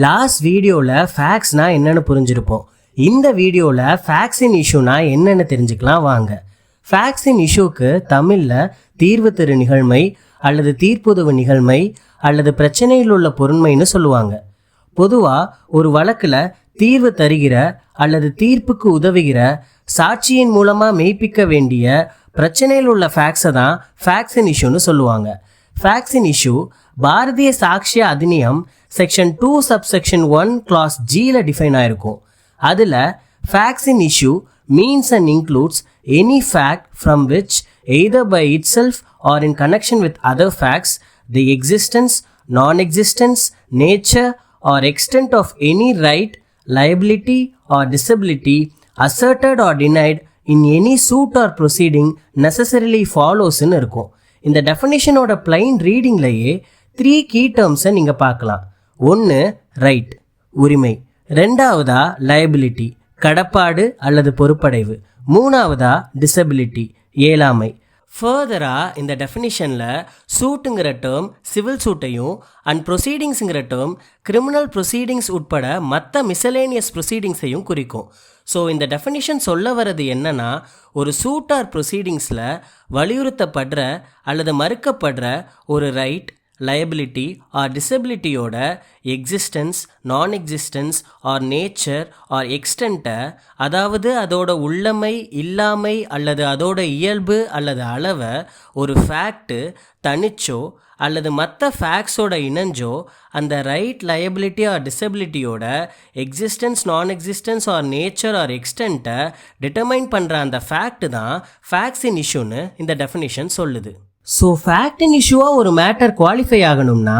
Last வீடியோவில் ஃபேக்ட்ஸ்னா என்னென்னு புரிஞ்சிருப்போம். இந்த வீடியோவில் ஃபேக்ட்ஸ் இன் இஷ்யூனா என்னென்னு தெரிஞ்சுக்கலாம் வாங்க. ஃபேக்ட்ஸ் இன் இஷ்யூக்கு தமிழில் தீர்வு தரு நிகழ்மை அல்லது தீர்ப்புதவு நிகழ்மை அல்லது பிரச்சனையில் உள்ள பொருண்மைன்னு சொல்லுவாங்க. பொதுவாக ஒரு வழக்கில் தீர்வு தருகிற அல்லது தீர்ப்புக்கு உதவுகிற சாட்சியின் மூலமாக மெய்ப்பிக்க வேண்டிய பிரச்சனையில் உள்ள ஃபேக்ட்ஸை தான் ஃபேக்ட்ஸ் இன் இஷ்யூன்னு சொல்லுவாங்க. Facts in issue Bharatiya Sakshya Adhiniyam section 2 subsection 1 clause ஜியில் டிஃபைன் ஆயிருக்கும். அதில் facts in issue means and includes any fact from which either by itself or in connection with other facts the existence, non-existence, nature or extent of any right, liability or disability asserted or denied in any suit or proceeding necessarily follows ன்னு இருக்கும். இந்த டெஃபினிஷனோட plain ரீடிங்லேயே 3 key டேர்ம்ஸை நீங்கள் பார்க்கலாம். ஒன்று right, உரிமை. ரெண்டாவதா liability, கடப்பாடு அல்லது பொறுப்படைவு. மூணாவதா டிசபிலிட்டி, இயலாமை. ஃபர்தராக இந்த டெஃபினிஷனில் சூட்டுங்கிற டேர்ம் சிவில் சூட்டையும் அண்ட் ப்ரொசீடிங்ஸுங்கிற டேர்ம் கிரிமினல் ப்ரொசீடிங்ஸ் உட்பட மற்ற மிசலேனியஸ் ப்ரொசீடிங்ஸையும் குறிக்கும். ஸோ இந்த டெஃபினிஷன் சொல்ல வர்றது என்னன்னா, ஒரு சூட் ஆர் ப்ரொசீடிங்ஸில் வலியுறுத்தப்படுற அல்லது மறுக்கப்படுற ஒரு ரைட், லயபிலிட்டி ஆர் டிசபிலிட்டியோட existence, non existence or nature or எக்ஸ்டென்ட்டை, அதாவது அதோட உள்ளமை, இல்லாமை அல்லது அதோட இயல்பு அல்லது அளவை ஒரு ஃபேக்ட்டு தனிச்சோ அல்லது மற்ற ஃபேக்ட்ஸோட இணைஞ்சோ அந்த ரைட், லயபிலிட்டி ஆர் டிசபிலிட்டியோட existence, non existence or nature or எக்ஸ்டென்ட்டை டிட்டர்மைன் பண்ணுற அந்த ஃபேக்ட் தான் ஃபேக்ட்ஸ் இன் இஷ்யூன்னு இந்த டெஃபினிஷன் சொல்லுது. ஸோ ஃபேக்ட் இன் இஷ்யூவாக ஒரு மேட்டர் குவாலிஃபை ஆகணும்னா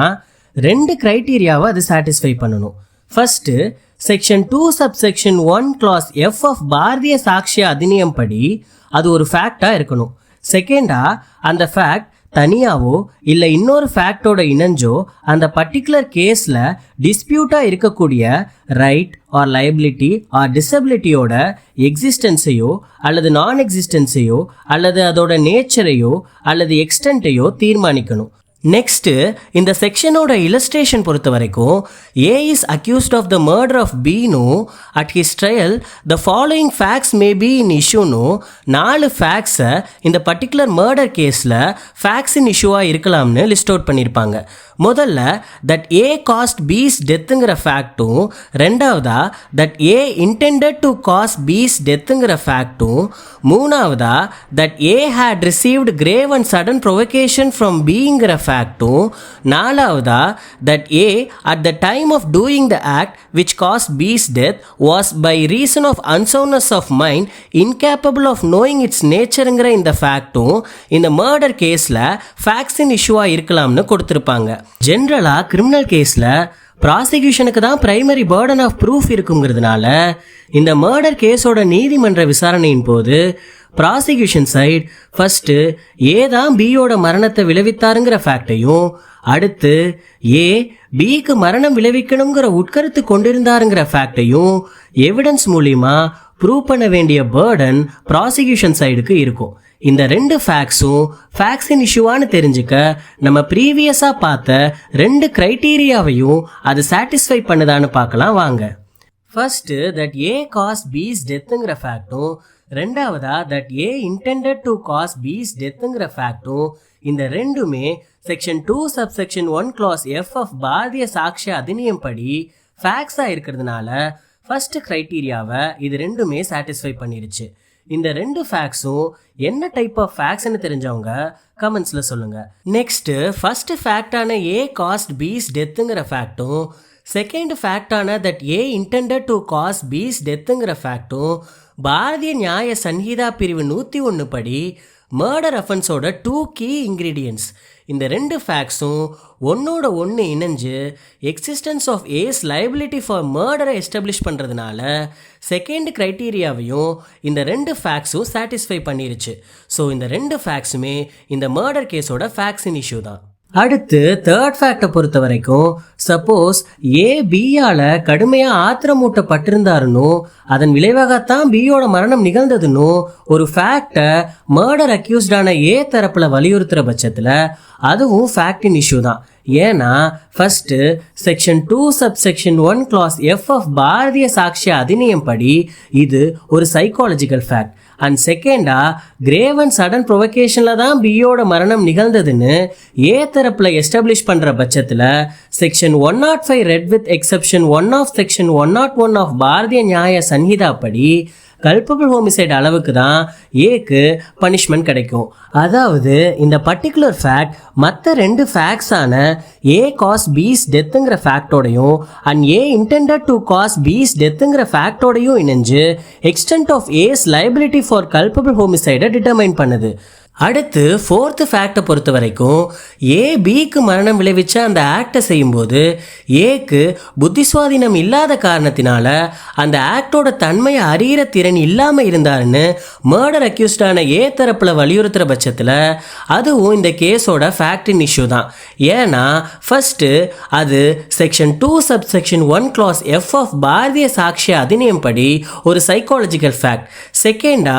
2 க்ரைட்டீரியாவை அது சாட்டிஸ்ஃபை பண்ணணும். First section 2 subsection 1 clause F of Bharatiya Sakshya Adhiniyam படி அது ஒரு ஃபேக்டாக இருக்கணும். செகண்டாக அந்த ஃபேக்ட் தனியாவோ இல்லை இன்னொரு ஃபேக்டோட இணைஞ்சோ அந்த பர்டிகுலர் கேஸில் டிஸ்பியூட்டாக இருக்கக்கூடிய ரைட் ஆர் லயபிலிட்டி ஆர் டிசபிலிட்டியோட எக்ஸிஸ்டன்ஸையோ அல்லது நான் எக்ஸிஸ்டன்ஸையோ அல்லது அதோட நேச்சரையோ அல்லது எக்ஸ்டென்ட்டையோ தீர்மானிக்கணும். நெக்ஸ்ட்டு இந்த செக்ஷனோட இலஸ்ட்ரேஷன் பொறுத்த வரைக்கும் A is accused of the murder of பீனும் at his trial the following facts may be in இஷ்யூனும் 4 ஃபேக்ட்ஸை இந்த பர்டிகுலர் மர்டர் கேஸில் ஃபேக்ட்ஸ் இன் இஷ்யூவாக இருக்கலாம்னு லிஸ்ட் அவுட் பண்ணியிருப்பாங்க. முதல்ல தட் ஏ காஸ்ட் பீஸ் டெத்துங்கிற ஃபேக்டும், ரெண்டாவதா that A intended to cause B's டெத்துங்கிற ஃபேக்டும், மூணாவதா that A had received grave and sudden provocation from பீங்கிற ஃபேக்டும், நாலாவதா that A at the time of doing the act which caused B's death was by reason of unsoundness of mind incapable of knowing its நேச்சருங்கிற இந்த ஃபேக்டும் இந்த murder கேஸில் facts in இஷ்யூவாக இருக்கலாம்னு கொடுத்துருப்பாங்க. ஜென்ரலாக கிரிமினல் கேஸில் ப்ராசிக்யூஷனுக்கு தான் பிரைமரி பர்டன் ஆஃப் ப்ரூஃப் இருக்குங்கிறதுனால இந்த மர்டர் கேஸோட நீதிமன்ற விசாரணையின் போது ப்ராசிக்யூஷன் சைட் ஃபஸ்ட்டு ஏ தான் பியோட மரணத்தை விளைவித்தாருங்கிற ஃபேக்டையும், அடுத்து ஏ பிக்கு மரணம் விளைவிக்கணுங்கிற உட்கருத்து கொண்டிருந்தாருங்கிற ஃபேக்டையும் எவிடன்ஸ் மூலிமா ப்ரூவ் பண்ண வேண்டிய பர்டன் ப்ராசிக்யூஷன் சைடுக்கு இருக்கும். இந்த 2 ஃபேக்ட்ஸும் ஃபேக்ட்ஸ் இன் இஷ்யூவான்னு தெரிஞ்சுக்க நம்ம ப்ரீவியஸாக பார்த்த 2 க்ரைட்டீரியாவையும் அது சாட்டிஸ்ஃபை பண்ணுதான்னு பார்க்கலாம் வாங்க. First that A cause B's டெத்துங்கிற ஃபேக்டும், ரெண்டாவதா that A intended to cause B's டெத்துங்கிற ஃபேக்டும் இந்த ரெண்டுமே section 2 subsection 1 clause F of Bharatiya Sakshya Adhiniyam படி ஃபேக்ட்ஸாக இருக்கிறதுனால ஃபர்ஸ்ட் க்ரைட்டீரியாவை இது ரெண்டுமே சாட்டிஸ்ஃபை பண்ணிருச்சு. இந்த 2 ஃபேக்ட்ஸும் என்ன டைப் ஆஃப் ஃபேக்ட்ஸ்னு தெரிஞ்சவங்க கமெண்ட்ஸில் சொல்லுங்கள். நெக்ஸ்ட்டு ஃபர்ஸ்ட் ஃபேக்டான ஏ காஸ்ட் பீஸ் டெத்துங்கிற ஃபேக்டும், செகண்ட் ஃபேக்டான that A intended to cause B's டெத்துங்கிற ஃபேக்டும் பாரதிய நியாய சன்ஹிதா பிரிவு 101 படி மர்டர் அஃபென்ஸோட 2 கீ இன்க்ரீடியன்ட்ஸ். இந்த 2 ஃபேக்ட்ஸும் ஒன்னோட ஒன்று இணைஞ்சு existence of ace liability for மர்டரை எஸ்டாப்ளிஷ் பண்ணுறதுனால செகண்ட் க்ரைட்டீரியாவையும் இந்த 2 ஃபேக்ட்ஸும் சாட்டிஸ்ஃபை பண்ணிருச்சு. ஸோ இந்த 2 ஃபேக்ட்ஸுமே இந்த மர்டர் கேஸோட ஃபேக்ட்ஸ் இன் இஷ்யூ தான். அடுத்து தேர்ட் ஃபேக்டை பொறுத்த வரைக்கும் சப்போஸ் ஏ பியால் கடுமையாக ஆத்திரமூட்டப்பட்டிருந்தாருன்னு அதன் விளைவாகத்தான் பியோட மரணம் நிகழ்ந்ததுன்னு ஒரு ஃபேக்டை மர்டர் அக்யூஸ்டான ஏ தரப்பில் வலியுறுத்துகிற பட்சத்தில் அதுவும் ஃபேக்ட் இன் இஷ்யூ தான். ஏன்னா first section 2 subsection 1 clause F of Bharatiya Sakshya Adhiniyam படி இது ஒரு சைக்காலஜிக்கல் ஃபேக்ட். அண்ட் செகண்டா கிரேவ் அண்ட் சடன் ப்ரொவகேஷன்ல தான் பியோட மரணம் நிகழ்ந்ததுன்னு ஏ தரப்புல எஸ்டாப்ளிஷ் பண்ற பட்சத்துல section 105 read with exception 1 of section 101 of Bharatiya Nyaya Sanhita படி கல்பபிள் ஹோமிசைட் அளவுக்கு தான் ஏக்கு பனிஷ்மெண்ட் கிடைக்கும். அதாவது இந்த பர்டிகுலர் ஃபேக்ட் மற்ற 2 ஃபேக்ட்ஸான ஏ காஸ் பீஸ் டெத்துங்கிற ஃபேக்டோடையும் and A intended to cause B's டெத்துங்கிற ஃபேக்டோடையும் இணைஞ்சு extent of ace liability for culpable ஹோமிசைடை டிட்டர்மைன் பண்ணுது. அடுத்து 4th ஃபேக்டை பொறுத்த வரைக்கும் ஏ பிக்கு மரணம் விளைவிச்ச அந்த ஆக்டை செய்யும்போது ஏக்கு புத்தி சுவாதீனம் இல்லாத காரணத்தினால அந்த ஆக்டோட தன்மையை அறிகிற திறன் இல்லாமல் இருந்தாருன்னு மர்டர் அக்யூஸ்டான ஏ தரப்பில் வலியுறுத்துகிற பட்சத்தில் அதுவும் இந்த கேஸோட ஃபேக்டின் இஷ்யூ தான். ஏன்னா ஃபர்ஸ்ட்டு அது section 2 subsection 1 clause F of Bharatiya Sakshya Adhiniyam படி ஒரு சைக்காலஜிக்கல் ஃபேக்ட். செகண்டா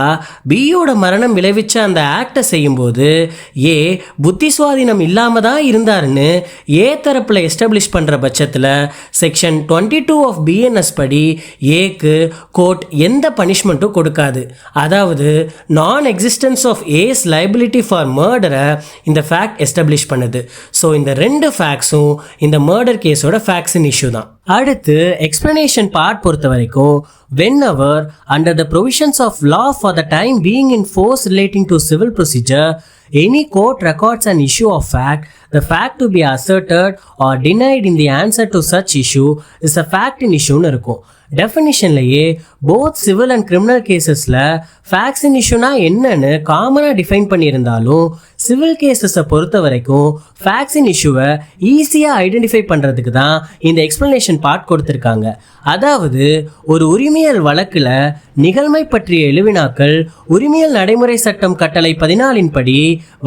பியோட மரணம் விளைவிச்ச அந்த ஆக்டை செய்யும்போது ஏ புத்தி சுவாதீனம் இல்லாம தான் இருந்தாருன்னு ஏ தரப்புல எஸ்டாப்ளிஷ் பண்ற பட்சத்தில் செக்ஷன் 22 ஆஃப் பிஎன்எஸ் படி ஏக்கு கோர்ட் எந்த பனிஷ்மெண்ட்டும் கொடுக்காது. அதாவது நான் existence of ace liability for மர்டரை இந்த ஃபேக்ட் எஸ்டாப்ளிஷ் பண்ணுது. ஸோ இந்த 2 ஃபேக்ட்ஸும் இந்த மர்டர் கேஸோட ஃபேக்ட்ஸின் இஷ்யூ தான். அடுத்து எக்ஸ்பிளனேஷன் பார்ட் பொறுத்த வரைக்கும் whenever under the provisions of law for the time being in force relating to civil procedure any court records an issue of fact, the fact to be asserted or denied in the answer to such issue is a fact in issue னு இருக்கும். டெஃபினிஷன்லயே both civil and criminal கேசஸ்ல facts in இஷ்யூனா என்னன்னு காமனா define பண்ணியிருந்தாலும் civil கேசஸை பொறுத்த வரைக்கும் ஃபேக்ட்ஸ் இன் இஷ்யூவை ஈஸியாக ஐடென்டிஃபை பண்ணுறதுக்கு தான் இந்த எக்ஸ்பிளனேஷன் பார்ட் கொடுத்துருக்காங்க. அதாவது ஒரு உரிமையல் வழக்கில் நிகழ்மை பற்றிய எழுவினாக்கள் உரிமையல் நடைமுறை சட்டம் கட்டளை 14 படி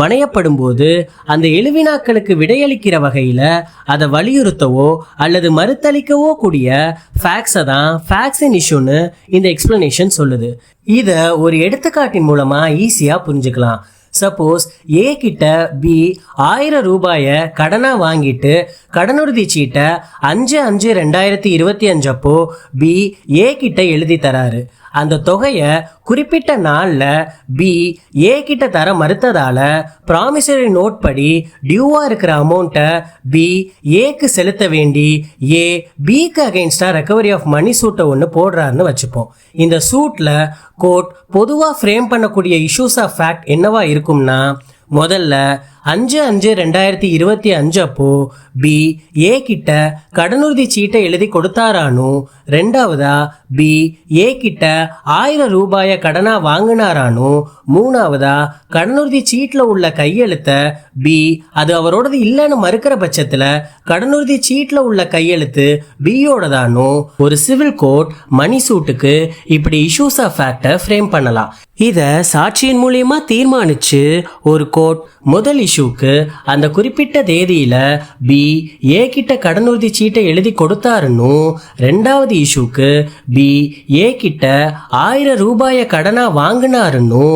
வணையப்படும் போது அந்த எழுவினாக்களுக்கு விடையளிக்கிற வகையில் அதை வலியுறுத்தவோ அல்லது மறுத்தளிக்கவோ கூடிய ஃபேக்ட்ஸை தான் ஃபேக்ட்ஸ் இன் இஷ்யூன்னு இந்த எக்ஸ்பிளனேஷன் சொல்லுது. இதை ஒரு எடுத்துக்காட்டின் மூலமா ஈஸியா புரிஞ்சுக்கலாம். சப்போஸ் ஏ கிட்ட பி 1000 ரூபாயை கடனா வாங்கிட்டு கடனுறுதி சீட்டை 5/5/2025 அப்போ பி ஏ கிட்ட எழுதி தராரு. அந்த தொகையை குறிப்பிட்ட நாளில் பி ஏ கிட்ட தர மறுத்ததால ப்ராமிசரி நோட் படி டியூவா இருக்கிற அமௌண்ட்டை பி ஏக்கு செலுத்த வேண்டி ஏ பிக்கு அகைன்ஸ்டா ரெக்கவரி ஆஃப் மணி சூட்டை ஒன்று போடுறாருன்னு வச்சுப்போம். இந்த சூட்ல கோர்ட் பொதுவாக ஃப்ரேம் பண்ணக்கூடிய இஷ்யூஸ் ஆஃப் ஃபேக்ட் என்னவா இருக்கும்னா, முதல்ல 5/5/2025 அப்போ பி ஏ கிட்ட கடனுறுதி சீட்டை எழுதி கொடுத்தாரானோ, ரெண்டாவதா பி ஏ கிட்ட 1000 ரூபாயை கடனா வாங்கினாரானோ, மூணாவதா கடனுறுதி சீட்டில் உள்ள கையெழுத்த பி அது அவரோடது இல்லைன்னு மறுக்கிற பட்சத்தில் கடனுறுதி சீட்டில் உள்ள கையெழுத்து பியோடதானோ ஒரு சிவில் கோர்ட் மணி சூட்டுக்கு இப்படி இஷ்யூஸ் ஆஃப் ஃபேக்டை ஃப்ரேம் பண்ணலாம். இதை சாட்சியின் மூலியமா தீர்மானிச்சு ஒரு கோர்ட் முதல் இஷ்யூக்கு அந்த குறிப்பிட்ட தேதியில பி ஏ கிட்ட கடனுறுதி சீட்டை எழுதி கொடுத்தாருன்னு, ரெண்டாவது இஷ்யூக்கு பி ஏ கிட்ட 1000 ரூபாயை கடனா வாங்கினாருன்னு,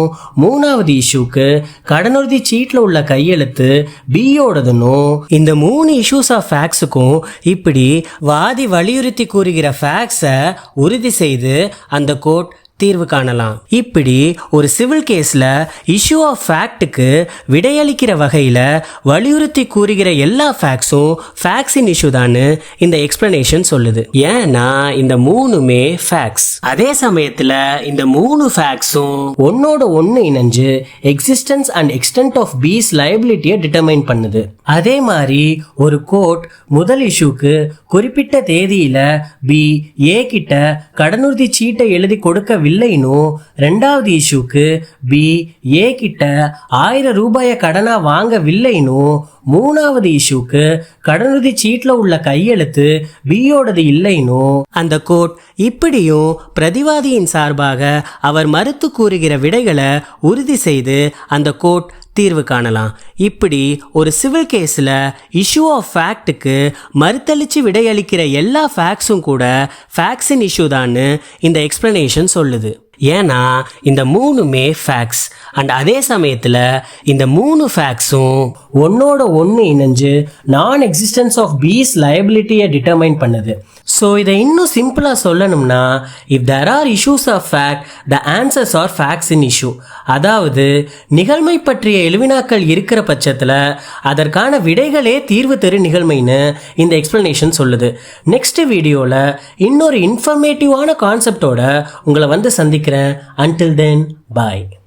மூணாவது இஷ்யூக்கு கடனுறுதி சீட்டில் உள்ள கையெழுத்து பியோடதுன்னு, இந்த 3 இஷ்யூஸ் ஆஃப் ஃபேக்ட்ஸுக்கும் இப்படி வாதி வலியுறுத்தி கூறுகிற ஃபேக்ட்ஸை உறுதி செய்து அந்த கோர்ட் தீர்வு காணலாம். இப்படி ஒரு சிவில் கேஸ்ல இஷ்யூ ஆஃப் ஃபேக்ட்டுக்கு விடையளிக்கிற வகையில வலியுறுத்தி கூறுகிற எல்லா ஃபேக்ட்ஸும் ஃபேக்ட்ஸ் இன் இஷ்யூ தான் இந்த எக்ஸ்பிளனேஷன் சொல்லுது. ஏன்னா இந்த 3மே ஃபேக்ட்ஸ். அதே சமயத்துல இந்த 3 ஃபேக்ட்ஸும் ஒன்னோட ஒன்னு இணைஞ்சு existence and extent of B's லைபிலிட்டியை டிட்டர்மைன் பண்ணுது. அதே மாதிரி ஒரு கோர்ட் முதல் இஷ்யூக்கு குறிப்பிட்ட தேதியில பி ஏ கிட்ட கடனுறுதி சீட்டை எழுதி கொடுக்க இல்லைனோ, ரெண்டாவது இஷ்யூக்கு பி ஏ கிட்ட 1000 ரூபாயை கடனா வாங்கவில்லைனோ, மூணாவது இஷ்யூக்கு கடனுறுதி சீட்டில் உள்ள கையெழுத்து பியோடது இல்லைனோ, அந்த கோர்ட் இப்படியும் பிரதிவாதியின் சார்பாக அவர் மறுத்து கூறுகிற விடைகளை உறுதி செய்து அந்த கோர்ட் தீர்வு காணலாம். இப்படி ஒரு சிவில் கேஸில் இஷ்யூ ஆஃப் ஃபேக்ட்டுக்கு மறுத்தளிச்சு விடையளிக்கிற எல்லா ஃபேக்ட்ஸும் கூட ஃபேக்ட்ஸ் இன் இஷ்யூ தான் இந்த எக்ஸ்பிளனேஷன் சொல்லுது. ஏன்னா இந்த மூணுமே ஃபேக்ட்ஸ் அண்ட் அதே சமயத்தில் இந்த மூணு ஃபேக்ட்ஸும் ஒன்னோட ஒன்று இணைஞ்சு நான் எக்ஸிஸ்டன்ஸ் ஆஃப் பீஸ் லயபிலிட்டியை டிட்டர்மைன் பண்ணுது. ஸோ இதை இன்னும் சிம்பிளாக சொல்லணும்னா, if there are issues of fact the answers are facts in issue. அதாவது நிகழ்மை பற்றிய எழுவினாக்கள் இருக்கிற பட்சத்தில் அதற்கான விடைகளே தீர்வு தரு நிகழ்மைன்னு இந்த எக்ஸ்பிளனேஷன் சொல்லுது. நெக்ஸ்ட் வீடியோவில் இன்னொரு இன்ஃபர்மேட்டிவான கான்செப்டோட உங்களை வந்து சந்திக்கிறேன். Until then, bye.